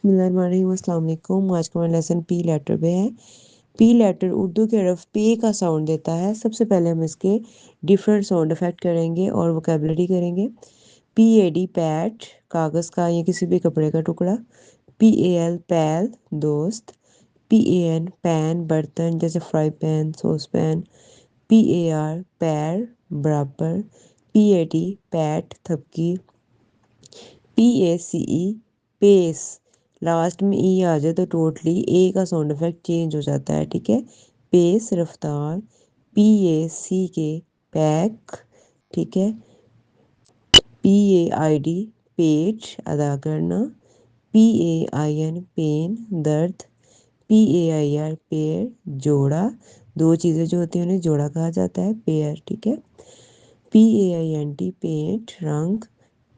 बिस्मिल्लाहिर्रहमानिर्रहीम, अस्सलाम वालेकुम। आज का हमारा लेसन पी लेटर पे है। पी लेटर उर्दू के हरफ पे का साउंड देता है। सबसे पहले हम इसके डिफरेंट साउंड इफेक्ट करेंगे और वोकेबलरी करेंगे। पी ए डी पैट, कागज़ का या किसी भी कपड़े का टुकड़ा। पी ए एल पैल, दोस्त। पी ए एन पैन, बर्तन जैसे fry pan, sauce pan. P A R pair, बराबर। पी ए टी पैट, थपकी। P A C E pace, last में ई आ जाए तो टोटली ए का साउंड इफेक्ट चेंज हो जाता है, ठीक है। पेस, रफ्तार। पी ए सी के पैक, ठीक है। P A I D paid, अदा करना। P A I N pain, दर्द। P A I R pair, जोड़ा। दो चीज़ें जो होती हैं उन्हें जोड़ा कहा जाता है, पेयर, ठीक है। P A I N T paint, रंग।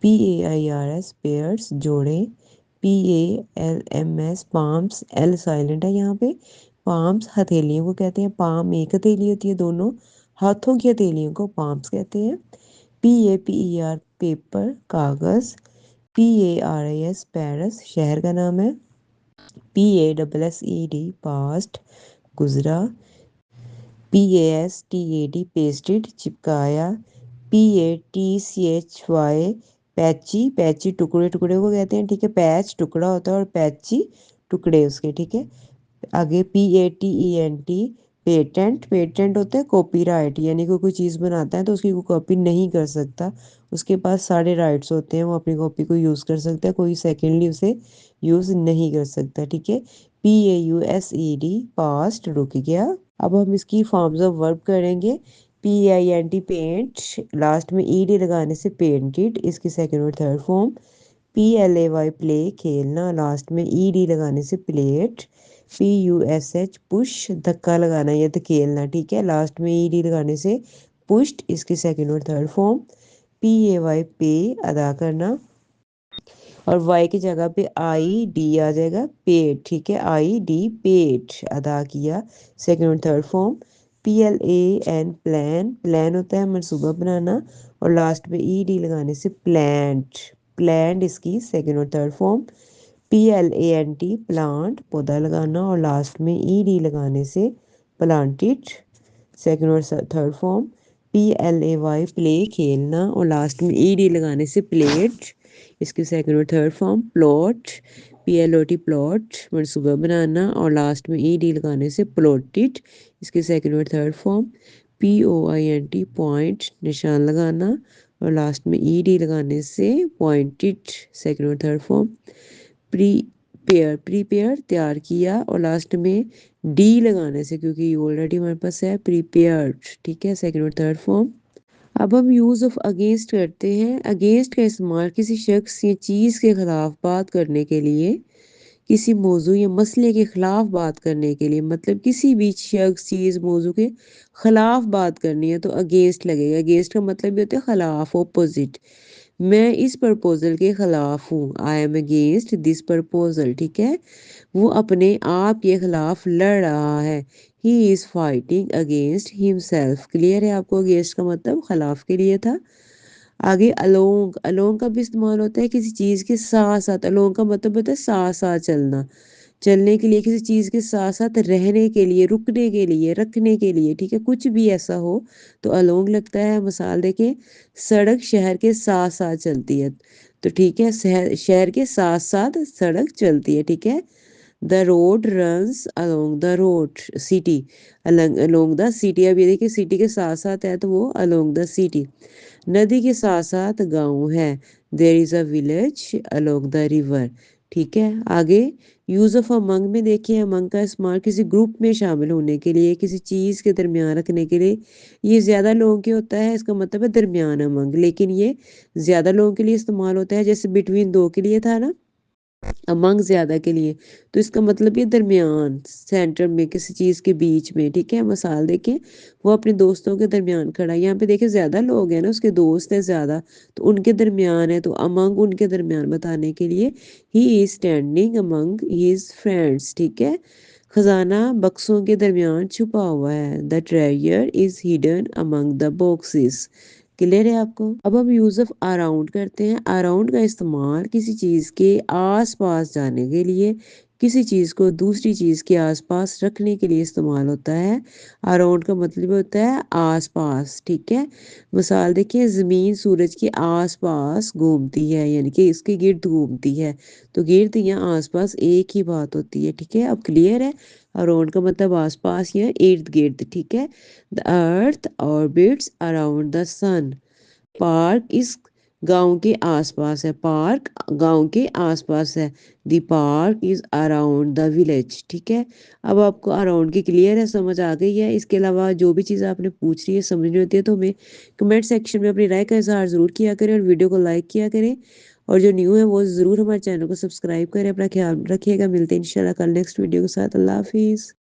P A I R S pairs, जोड़े। P A L M S palms, L silent है यहाँ पे। पाम्स हथेलियों को कहते हैं। पाम एक हथेली होती है, दोनों हाथों की हथेलियों को पाम्स कहते हैं। P A P E R paper, कागज़। P A R I S Paris, शहर का नाम है। P A double S E D passed, गुजरा। P A S T A D pasted, चिपकाया। P A T C H Y patchy, patchy टुकड़े टुकड़े को कहते हैं, ठीक है। पैच टुकड़ा होता है और पैची टुकड़े उसके, ठीक है। आगे P A T E N T patent, patent होता है कॉपीराइट, यानी कोई कोई चीज़ बनाता है तो उसकी कोई कॉपी नहीं कर सकता, उसके पास सारे राइट्स होते हैं, वो अपनी कॉपी को यूज़ कर सकता है, कोई सेकेंडली उसे यूज़ नहीं कर सकता, ठीक है। P A U S E D paused, रुक गया। अब हम इसकी फॉर्म्स ऑफ वर्ब करेंगे। P I N T paint, last में ई डी लगाने से पेंटेड, इसकी सेकेंड और third form. P L A Y play, खेलना, लास्ट में ई डी लगाने से played. P U S H push, धक्का लगाना या धकेलना, ठीक है, लास्ट में ई डी लगाने से पुश्ड, इसकी सेकेंड और third form. P A Y pay, अदा करना, और वाई की जगह पे आई डी आ जाएगा, पेड, ठीक है। आई डी पेड, अदा किया, सेकेंड और third form. P L A N plan, plan होता है मनसूबा बनाना, और लास्ट में ई डी लगाने से प्लांट, प्लांट, इसकी सेकेंड और third form. P L A N T plant, पौधा लगाना, और लास्ट में ई डी लगाने से प्लांटेड, सेकेंड और third form. P L A Y play, खेलना, और लास्ट में ई डी लगाने से प्लेट, इसकी सेकेंड और third form. Plot, P L O T plot, मनसूबा बनाना, और लास्ट में ई डी लगाने से प्लॉटेड, इसकी सेकेंड और third form. P O I N T point, निशान लगाना, और लास्ट में ई डी लगाने से पॉइंटेड, सेकेंड और थर्ड फॉर्म। प्रीपेयर, प्रीपेयर तैयार किया, और लास्ट में डी लगाने से, क्योंकि ये ऑलरेडी हमारे पास है, प्रीपेयर्ड, ठीक है, सेकेंड और थर्ड फॉर्म। अब हम यूज़ ऑफ अगेंस्ट करते हैं। अगेंस्ट का इस्तेमाल किसी शख्स या चीज़ के खिलाफ बात करने के लिए, किसी मौजू या मसले के खिलाफ बात करने के लिए, मतलब किसी भी शख्स चीज़ मौजू के खिलाफ बात करनी है तो अगेंस्ट लगेगा। अगेंस्ट का मतलब भी होता है खिलाफ, ऑपोजिट। मैं इस प्रपोजल के खिलाफ हूँ, I am against this proposal, ठीक है। वो अपने आप के खिलाफ लड़ रहा है, he is fighting against himself. Clear है आपको, अगेंस्ट का मतलब खिलाफ के लिए था। आगे अलोंग, अलोंग का भी इस्तेमाल होता है किसी चीज़ के साथ साथ। अलोंग का मतलब होता है साथ साथ चलना, चलने के लिए, किसी चीज़ के साथ साथ रहने के लिए, रुकने के लिए, रखने के लिए, ठीक है, कुछ भी ऐसा हो तो अलोंग लगता है। मिसाल देखें, सड़क शहर के साथ साथ चलती है, तो ठीक है, शहर के साथ साथ सड़क चलती है, ठीक है। The road runs along the road, city along the city. अब ये देखिए, सिटी के साथ साथ है तो वो अलोंग द सिटी। नदी के साथ साथ गांव है, there is a village along the river, ठीक है। आगे यूज़ ऑफ अमंग में देखिए, अमंग का इस्तेमाल किसी ग्रुप में शामिल होने के लिए, किसी चीज़ के दरमियान रखने के लिए। ये ज़्यादा लोगों के होता है, इसका मतलब है दरमियान अमंग, लेकिन ये ज़्यादा लोगों के लिए इस्तेमाल होता है, जैसे बिटवीन दो के लिए था ना, अमंग ज़्यादा के लिए, तो इसका मतलब ये दरमियान, सेंटर में, किसी चीज़ के बीच में, ठीक है। मिसाल देखें, वो अपने दोस्तों के दरमियान खड़ा है, यहाँ पे देखिए ज़्यादा लोग हैं ना, उसके दोस्त हैं ज़्यादा, तो उनके दरमियान है, तो अमंग उनके दरमियान बताने के लिए he is standing among his friends, ठीक है। खजाना बक्सों के दरमियान छुपा हुआ है, the treasure is hidden among the boxes, clear है आपको? अब हम यूज़ ऑफ अराउंड करते हैं। अराउंड का इस्तेमाल किसी चीज़ के आस-पास जाने के लिए, किसी चीज़ को दूसरी चीज़ के आस-पास रखने के लिए इस्तेमाल होता है। अराउंड का मतलब होता है आस-पास, ठीक है? मिसाल देखिए, ज़मीन सूरज के आस-पास घूमती है, यानी कि इसके गिर्द घूमती है। तो गिर्द या आस-पास एक ही बात होती है, ठीक है? अब क्लियर है? अराउंड का मतलब आस-पास या इर्द-गिर्द, ठीक है? The earth orbits around the sun. Park इस गांव के आसपास है। पार्क गांव के आसपास है। The park is around the village, ठीक है? अब आपको अराउंड की क्लियर है, समझ आ गई है? इसके अलावा जो भी चीज़ आपने पूछ रही है, समझनी होती है, तो हमें कमेंट सेक्शन में अपनी राय का इजहार ज़रूर किया करें और वीडियो को लाइक किया करें। और जो न्यू है वो ज़रूर हमारे चैनल को सब्सक्राइब करें। अपना ख्याल रखिएगा। मिलते हैं इंशाल्लाह कल नेक्स्ट वीडियो के साथ। अल्लाह हाफिज़।